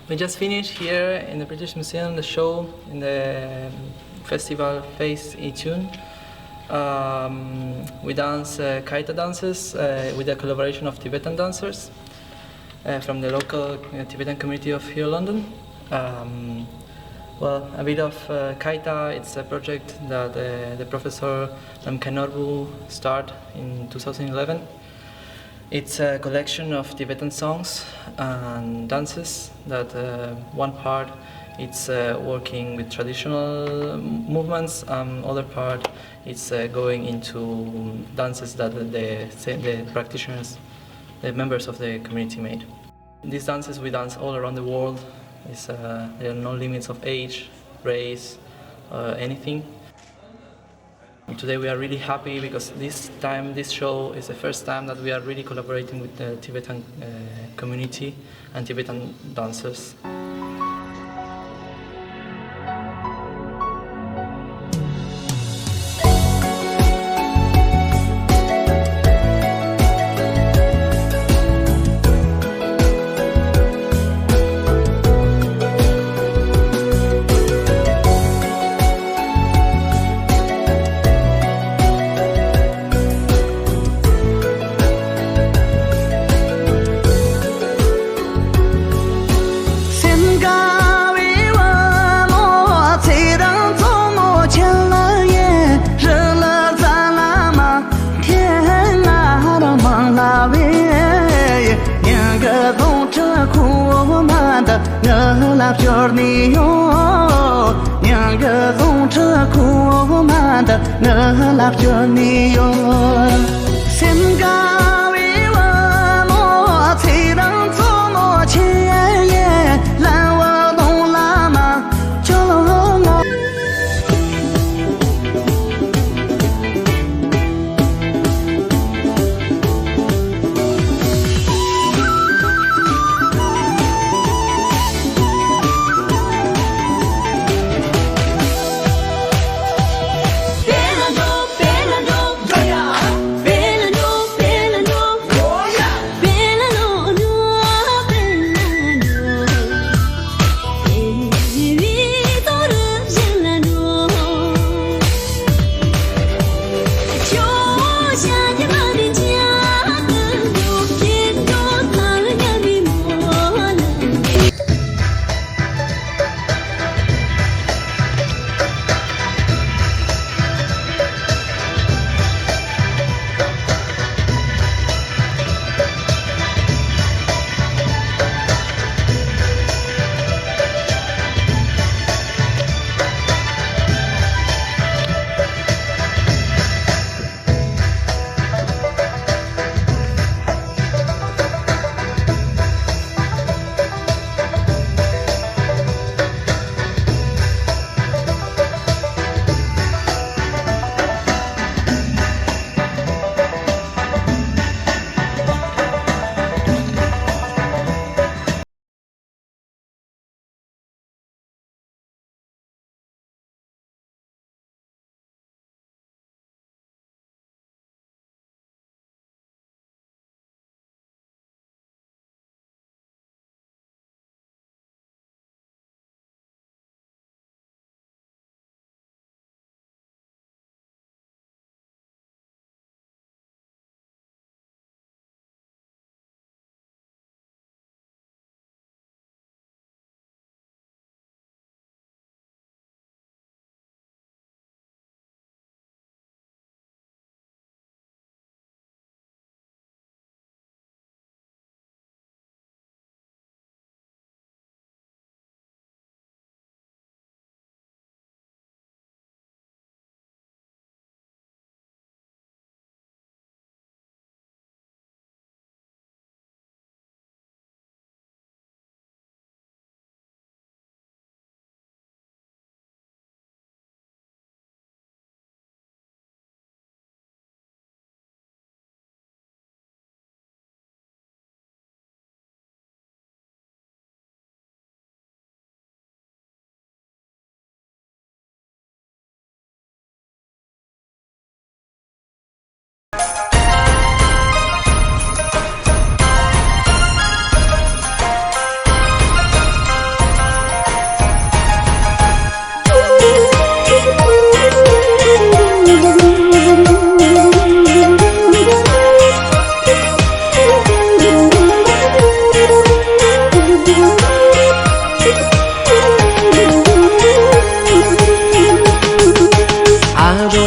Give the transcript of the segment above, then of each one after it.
We just finished here in the British Museum the show in the festival Face Tune. We dance Khaita dances with the collaboration of Tibetan dancers from the local Tibetan community of here London. Well, a bit of Khaita, it's a project that the professor Namkhai started in 2011. It's a collection of Tibetan songs and dances that one part it's working with traditional movements, other part it's going into dances that the practitioners, the members of the community made. These dances we dance all around the world. There are no limits of age, race, anything. Today we are really happy because this show is the first time that we are really collaborating with the Tibetan community and Tibetan dancers.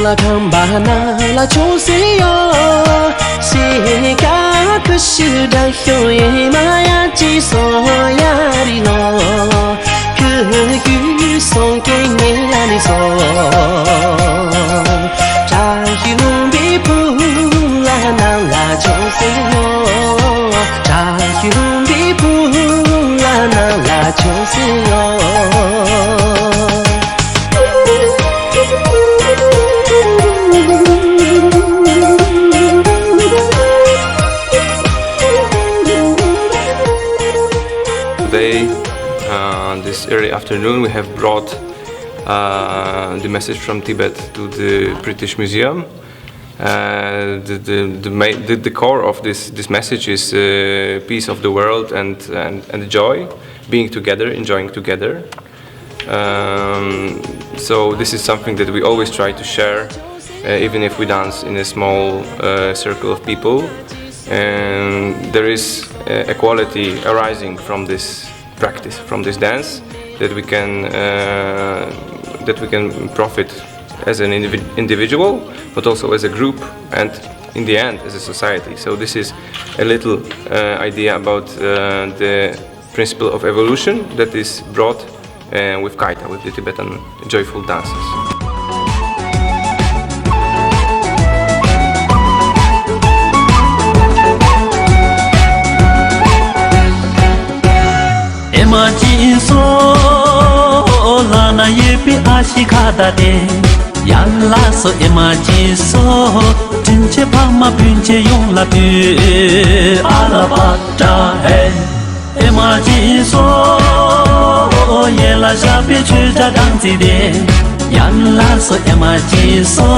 la kambana la choseyo Sika kushuda hyoe maya jiso yari no Kuyu son ke melani so Chahilum bipu la na la choseyo Chahilum bipu la na la choseyo Today, this early afternoon, we have brought the message from Tibet to the British Museum. The core of this message is peace of the world and joy, being together, enjoying together. So this is something that we always try to share, even if we dance in a small circle of people. And there is equality arising from this practice, from this dance, that we can profit as an individual, but also as a group, and in the end as a society. So this is a little idea about the principle of evolution that is brought with Khaita, with the Tibetan joyful dances. Emajiso lana yepi ashikada de yalla so emajiso tinche pama pinche yong la tu alabata hai emajiso yela japi chuja dangzi de yalla so emajiso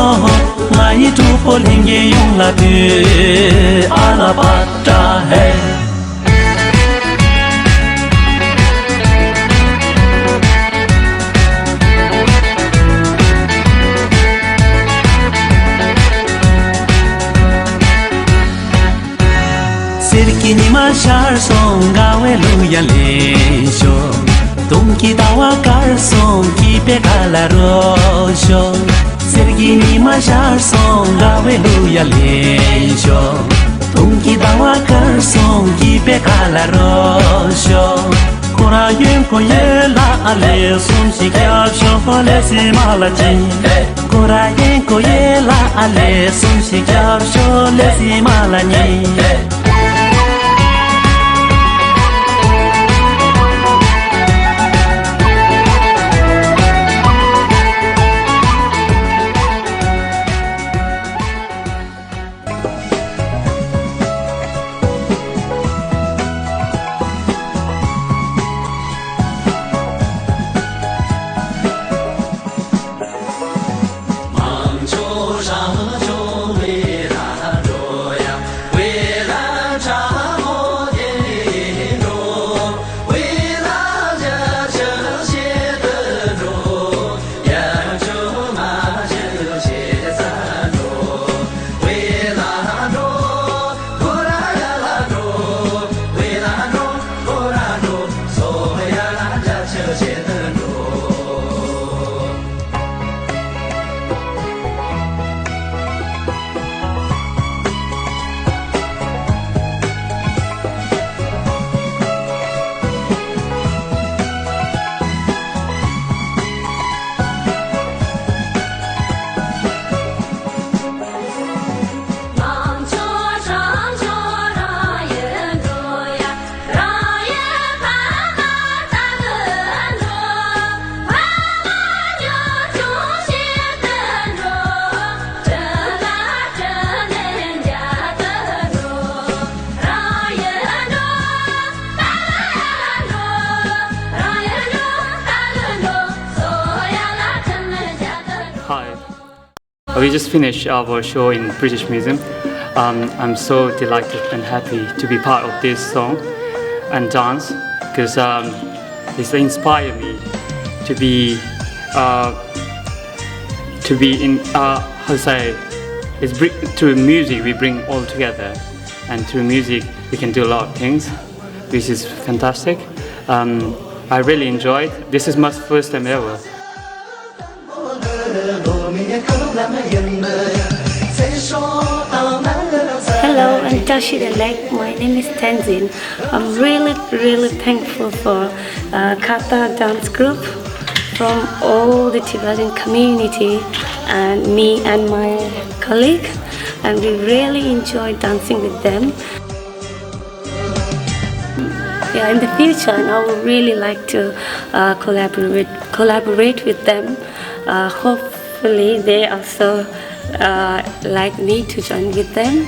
ngai tu polinge yong la tu alabata hai Sirkini mashar song gawe luya lesho Tumki dawa kar song ki pekala rosho Sirkini mashar song gawe luya lesho Tumki dawa kar song ki pekala rosho Kora yun ko yela ale sum shikyab shofo lesi malachi Kora yun ko yela ale sum shikyab shofo lesi malani Hi. We just finished our show in British Museum. I'm so delighted and happy to be part of this song and dance because it's inspired me to be in how to say it's through music we bring all together, and through music we can do a lot of things. This is fantastic. I really enjoyed. This is my first time ever. Hello, I'm Tashi the Lake. My name is Tenzin. I'm really thankful for Khaita dance group from all the Tibetan community and me and my colleague, and we really enjoy dancing with them. Yeah, in the future, and I would really like to collaborate with them. Hopefully, they also like me to join with them.